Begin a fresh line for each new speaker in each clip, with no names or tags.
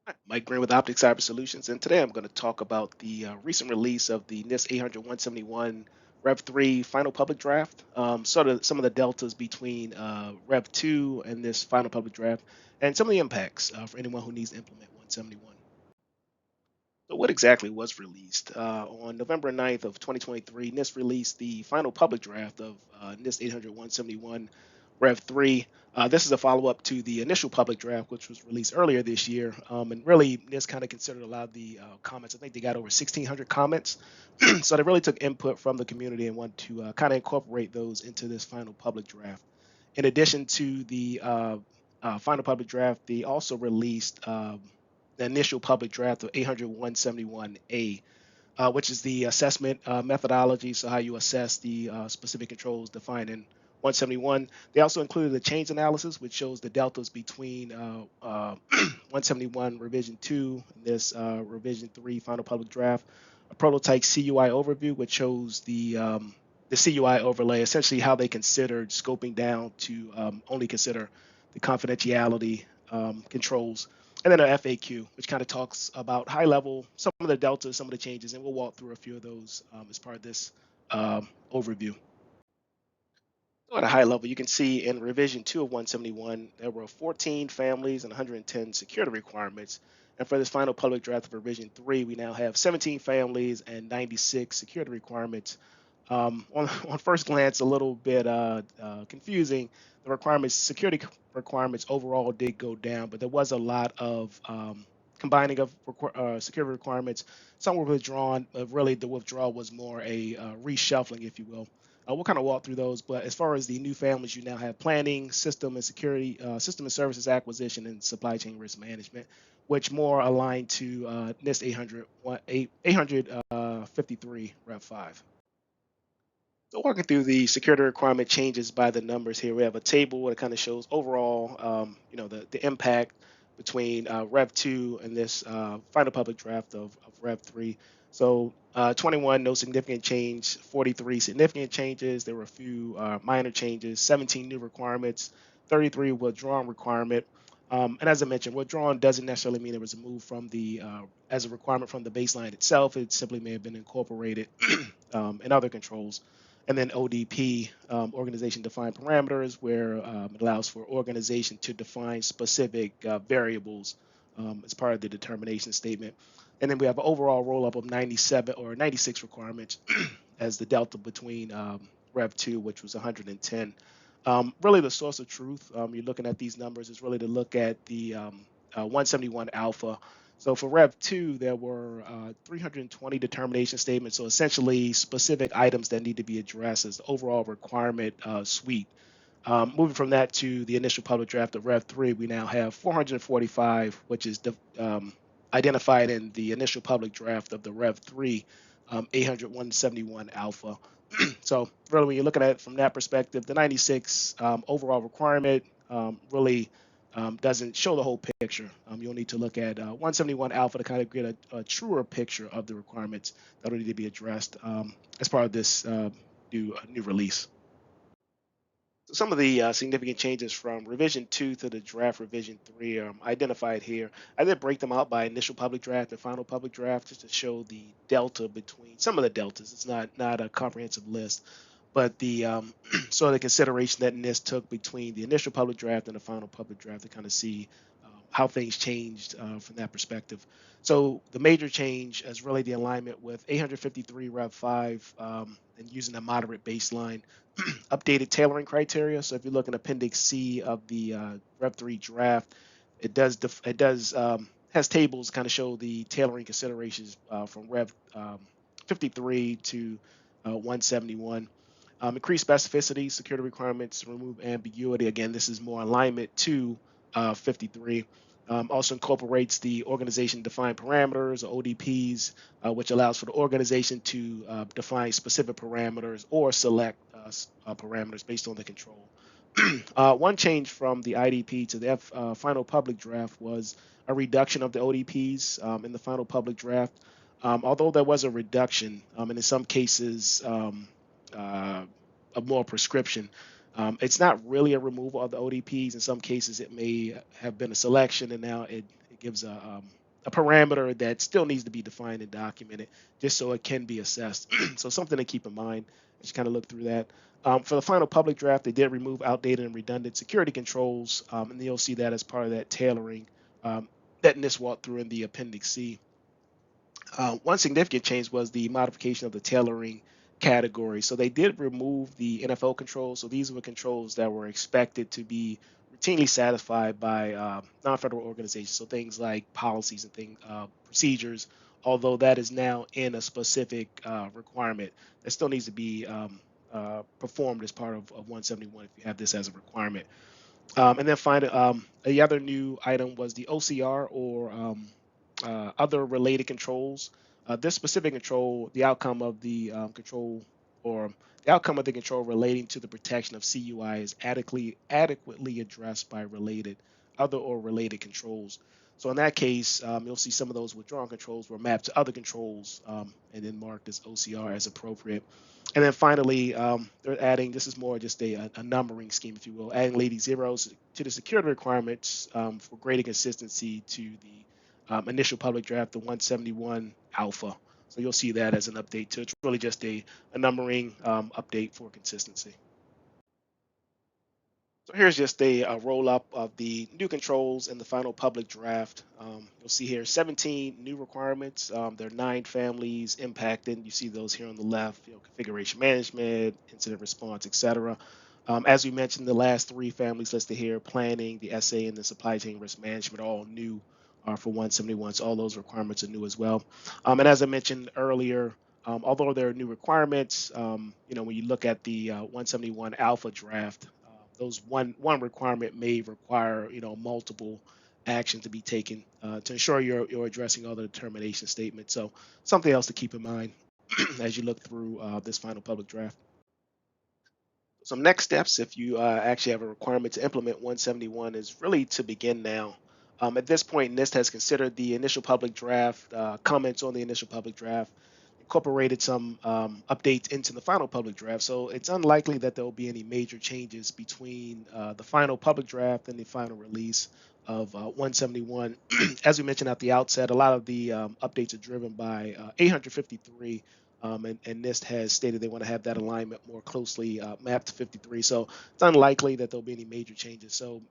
Hi, Mike Green with Optic Cyber Solutions, and today I'm going to talk about the recent release of the NIST 800-171 Rev3 final public draft, sort of some of the deltas between Rev2 and this final public draft, and some of the impacts for anyone who needs to implement 171. So what exactly was released? On November 9th of 2023, NIST released the final public draft of NIST 800-171 Rev 3. This is a follow-up to the initial public draft, which was released earlier this year. And really, NIST kind of considered a lot of the comments. I think they got over 1,600 comments. So they really took input from the community and want to kind of incorporate those into this final public draft. In addition to the final public draft, they also released the initial public draft of 800-171A, which is the assessment methodology, so how you assess the specific controls defined in 171. They also included a change analysis, which shows the deltas between 171 revision 2 and this revision 3 final public draft. A prototype CUI overview, which shows the CUI overlay, essentially how they considered scoping down to only consider the confidentiality controls, and then an FAQ, which kind of talks about high level, some of the deltas, some of the changes, and we'll walk through a few of those as part of this overview. So at a high level, you can see in revision 2 of 171, there were 14 families and 110 security requirements. And for this final public draft of revision 3, we now have 17 families and 96 security requirements. On first glance, a little bit confusing. The security requirements overall did go down, but there was a lot of combining of security requirements. Some were withdrawn, but really the withdrawal was more a reshuffling, if you will. We'll kind of walk through those, but as far as the new families, you now have planning, system and security, system and services acquisition, and supply chain risk management, which more aligned to NIST 853 Rev 5. So walking through the security requirement changes by the numbers here, we have a table that kind of shows overall, the impact between Rev 2 and this final public draft of Rev 3. So 21, no significant change, 43 significant changes. There were a few minor changes, 17 new requirements, 33 withdrawn requirement. And as I mentioned, withdrawn doesn't necessarily mean it was moved from the as a requirement from the baseline itself. It simply may have been incorporated in other controls. And then ODP, organization defined parameters, where it allows for organization to define specific variables as part of the determination statement. And then we have an overall roll up of 97 or 96 requirements as the delta between Rev 2, which was 110. Really, the source of truth, you're looking at these numbers, is really to look at the 171 alpha. So for Rev 2, there were 320 determination statements. So essentially, specific items that need to be addressed as the overall requirement suite. Moving from that to the initial public draft of Rev 3, we now have 445, which is identified in the initial public draft of the Rev 3 800-171 alpha. So really, when you're looking at it from that perspective, the 96 overall requirement really doesn't show the whole picture. You'll need to look at 171 alpha to kind of get a truer picture of the requirements that will need to be addressed as part of this new release. So some of the significant changes from revision 2 to the draft revision 3 are identified here. I did break them out by initial public draft and final public draft just to show the delta between some of the deltas. It's not a comprehensive list, but the sort of the consideration that NIST took between the initial public draft and the final public draft to kind of see how things changed from that perspective. So the major change is really the alignment with 853 Rev 5 and using a moderate baseline, updated tailoring criteria. So if you look in Appendix C of the Rev 3 draft, it does has tables kind of show the tailoring considerations from Rev 53 to 171. Increased specificity, security requirements, remove ambiguity. Again, this is more alignment to 53. Also incorporates the organization defined parameters or ODPs, which allows for the organization to define specific parameters or select parameters based on the control. One change from the IDP to the final public draft was a reduction of the ODPs in the final public draft. Although there was a reduction, and in some cases, a more prescription. It's not really a removal of the ODPs. In some cases, it may have been a selection, and now it it gives a parameter that still needs to be defined and documented just so it can be assessed. So something to keep in mind as you kind of look through that. For the final public draft, they did remove outdated and redundant security controls, and you'll see that as part of that tailoring that NIST walked through in the Appendix C. One significant change was the modification of the tailoring category. So they did remove the NFL controls. So these were controls that were expected to be routinely satisfied by non-federal organizations. So things like policies and procedures. Although that is now in a specific requirement that still needs to be performed as part of 171 if you have this as a requirement. And then finally, the other new item was the OCR or other related controls. This specific control, the outcome of the control or the outcome of the control relating to the protection of CUI is adequately addressed by other or related controls. So in that case, you'll see some of those withdrawn controls were mapped to other controls and then marked as OCR as appropriate. And then finally, they're adding, this is more just a numbering scheme, if you will, adding leading zeros to the security requirements for greater consistency to the initial public draft, the 171 alpha. So you'll see that as an update too. It's really just a numbering update for consistency. So here's just a roll up of the new controls in the final public draft. You'll see here 17 new requirements. There are 9 families impacted. You see those here on the left, configuration management, incident response, etc. As we mentioned, the last 3 families listed here, planning, the SA, and the supply chain risk management, are all new for 171. So all those requirements are new as well. And as I mentioned earlier, although there are new requirements, when you look at the 171 alpha draft, those one requirement may require multiple action to be taken to ensure you're addressing all the determination statements. So something else to keep in mind as you look through this final public draft. Some next steps, if you actually have a requirement to implement 171, is really to begin now. At this point, NIST has considered the initial public draft, comments on the initial public draft, incorporated some updates into the final public draft. So it's unlikely that there will be any major changes between the final public draft and the final release of 171. As we mentioned at the outset, a lot of the updates are driven by 853. And NIST has stated they want to have that alignment more closely mapped to 53. So it's unlikely that there'll be any major changes. So,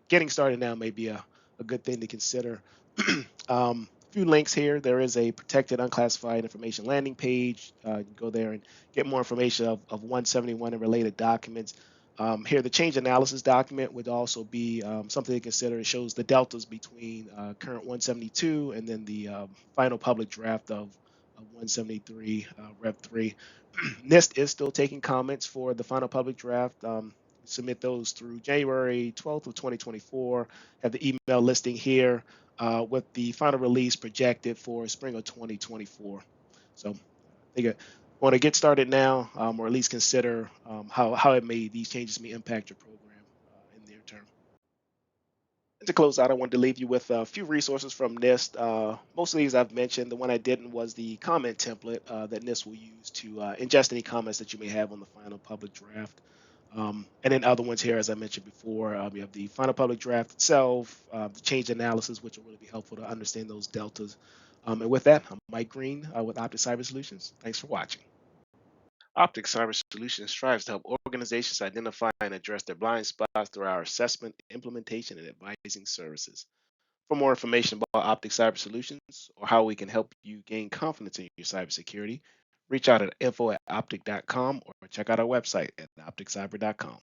getting started now may be a good thing to consider. Few links here. There is a protected unclassified information landing page. You can go there and get more information of 171 and related documents. Here, the change analysis document would also be something to consider. It shows the deltas between current 172 and then the final public draft of 173 Rev3. NIST is still taking comments for the final public draft. Submit those through January 12th of 2024. Have the email listing here with the final release projected for spring of 2024. So they want to get started now, or at least consider how these changes may impact your program in the near term. And to close out, I wanted to leave you with a few resources from NIST. Most of these I've mentioned. The one I didn't was the comment template that NIST will use to ingest any comments that you may have on the final public draft. And then other ones here, as I mentioned before, we have the final public draft itself, the change analysis, which will really be helpful to understand those deltas. And with that, I'm Mike Green with Optic Cyber Solutions. Thanks for watching. Optic Cyber Solutions strives to help organizations identify and address their blind spots through our assessment, implementation, and advising services. For more information about Optic Cyber Solutions or how we can help you gain confidence in your cybersecurity, reach out at info@optic.com or check out our website at opticcyber.com.